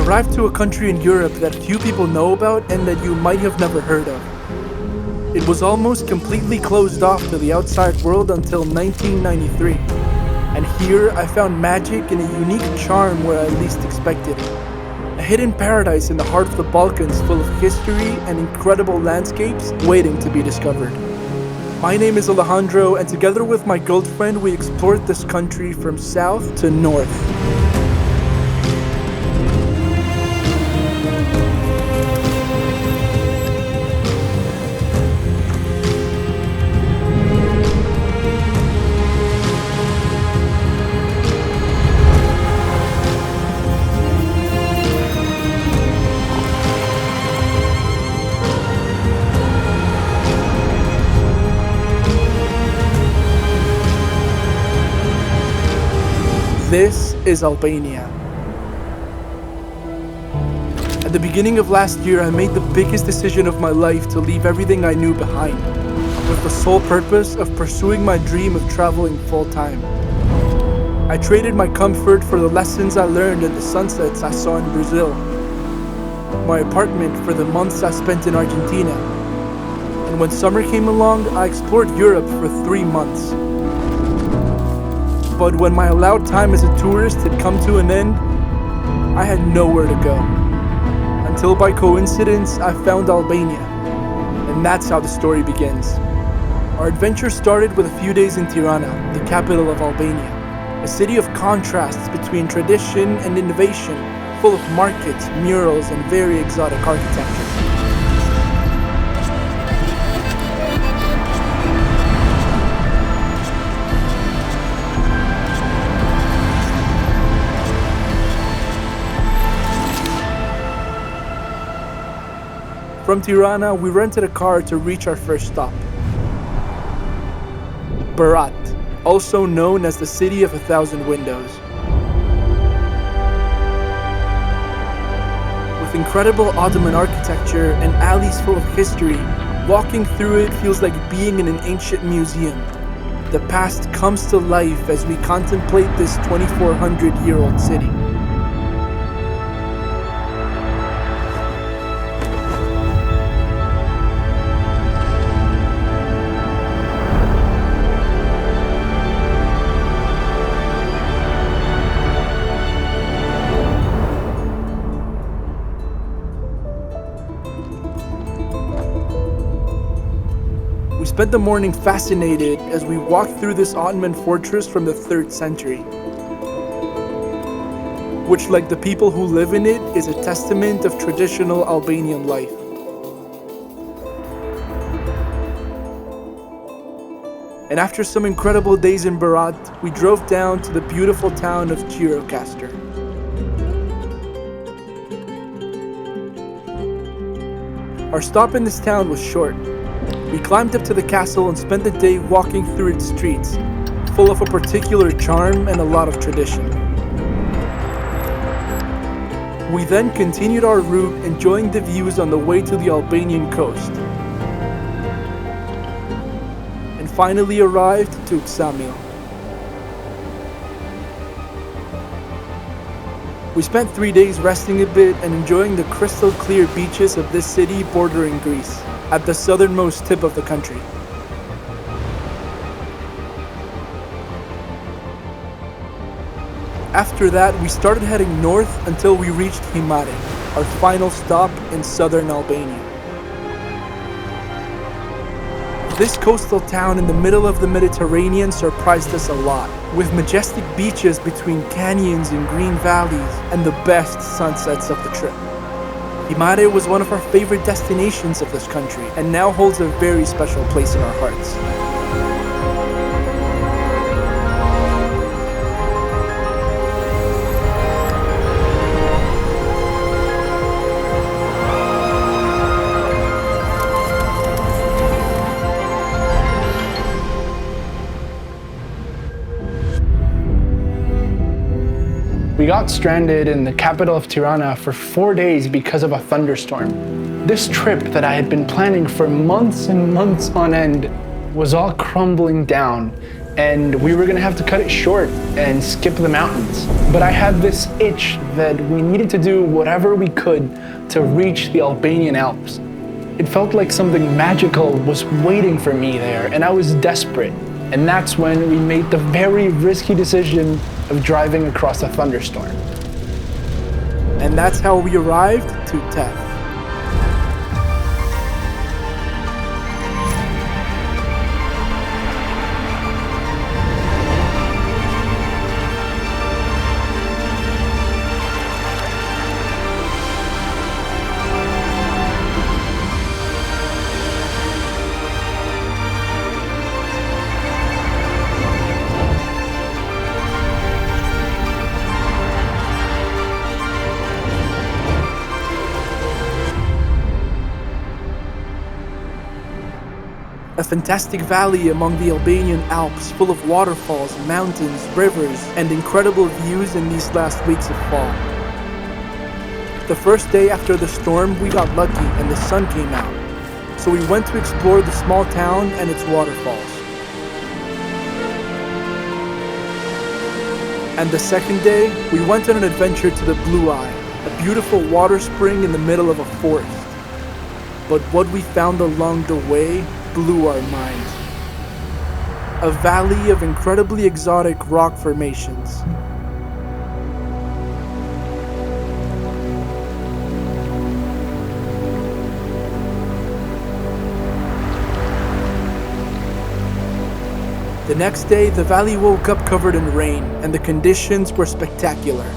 arrived to a country in Europe that few people know about and that you might have never heard of. It was almost completely closed off to the outside world until 1993. And here I found magic and a unique charm where I least expected it. A hidden paradise in the heart of the Balkans full of history and incredible landscapes waiting to be discovered. My name is Alejandro, and together with my girlfriend we explored this country from south to north. This is Albania. At the beginning of last year, I made the biggest decision of my life to leave everything I knew behind, with the sole purpose of pursuing my dream of traveling full-time. I traded my comfort for the lessons I learned and the sunsets I saw in Brazil, my apartment for the months I spent in Argentina, and when summer came along, I explored Europe for 3 months. But when my allowed time as a tourist had come to an end, I had nowhere to go. Until by coincidence, I found Albania. And that's how the story begins. Our adventure started with a few days in Tirana, the capital of Albania. A city of contrasts between tradition and innovation, full of markets, murals, and very exotic architecture. From Tirana, we rented a car to reach our first stop. Berat, also known as the City of 1,000 Windows. With incredible Ottoman architecture and alleys full of history, walking through it feels like being in an ancient museum. The past comes to life as we contemplate this 2,400-year-old city. We spent the morning fascinated as we walked through this Ottoman fortress from the 3rd century, which, like the people who live in it, is a testament of traditional Albanian life. And after some incredible days in Berat, we drove down to the beautiful town of Gjirokaster. Our stop in this town was short. We climbed up to the castle and spent the day walking through its streets, full of a particular charm and a lot of tradition. We then continued our route, enjoying the views on the way to the Albanian coast, and finally arrived to Ksamil. We spent 3 days resting a bit and enjoying the crystal clear beaches of this city bordering Greece, at the southernmost tip of the country. After that, we started heading north until we reached Himare, our final stop in southern Albania. This coastal town in the middle of the Mediterranean surprised us a lot, with majestic beaches between canyons and green valleys and the best sunsets of the trip. Himare was one of our favorite destinations of this country and now holds a very special place in our hearts. We got stranded in the capital of Tirana for 4 days because of a thunderstorm. This trip that I had been planning for months and months on end was all crumbling down and we were gonna have to cut it short and skip the mountains. But I had this itch that we needed to do whatever we could to reach the Albanian Alps. It felt like something magical was waiting for me there, and I was desperate. And that's when we made the very risky decision of driving across a thunderstorm. And that's how we arrived to Theth. A fantastic valley among the Albanian Alps, full of waterfalls, mountains, rivers, and incredible views in these last weeks of fall. The first day after the storm, we got lucky and the sun came out, so we went to explore the small town and its waterfalls. And the second day, we went on an adventure to the Blue Eye, a beautiful water spring in the middle of a forest. But what we found along the way blew our minds. A valley of incredibly exotic rock formations. The next day, the valley woke up covered in rain, and the conditions were spectacular.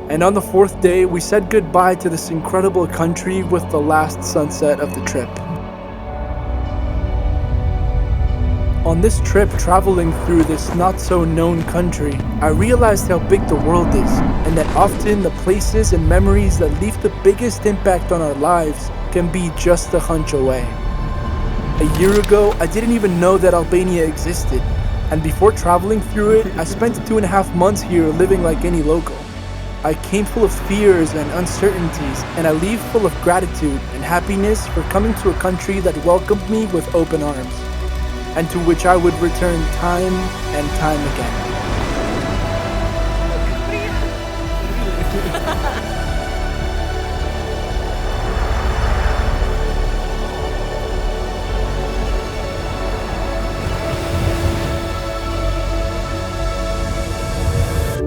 And on the fourth day, we said goodbye to this incredible country with the last sunset of the trip. On this trip, traveling through this not-so-known country, I realized how big the world is, and that often the places and memories that leave the biggest impact on our lives can be just a hunch away. A year ago, I didn't even know that Albania existed, and before traveling through it, I spent 2.5 months here living like any local. I came full of fears and uncertainties, and I leave full of gratitude and happiness for coming to a country that welcomed me with open arms, and to which I would return time and time again.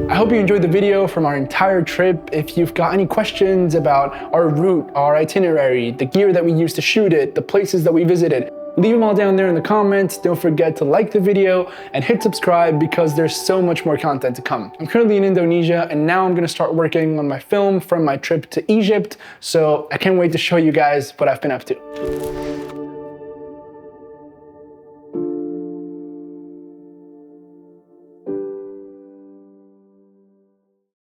I hope you enjoyed the video from our entire trip. If you've got any questions about our route, our itinerary, the gear that we used to shoot it, the places that we visited, leave them all down there in the comments. Don't forget to like the video and hit subscribe because there's so much more content to come. I'm currently in Indonesia and now I'm gonna start working on my film from my trip to Egypt. So I can't wait to show you guys what I've been up to.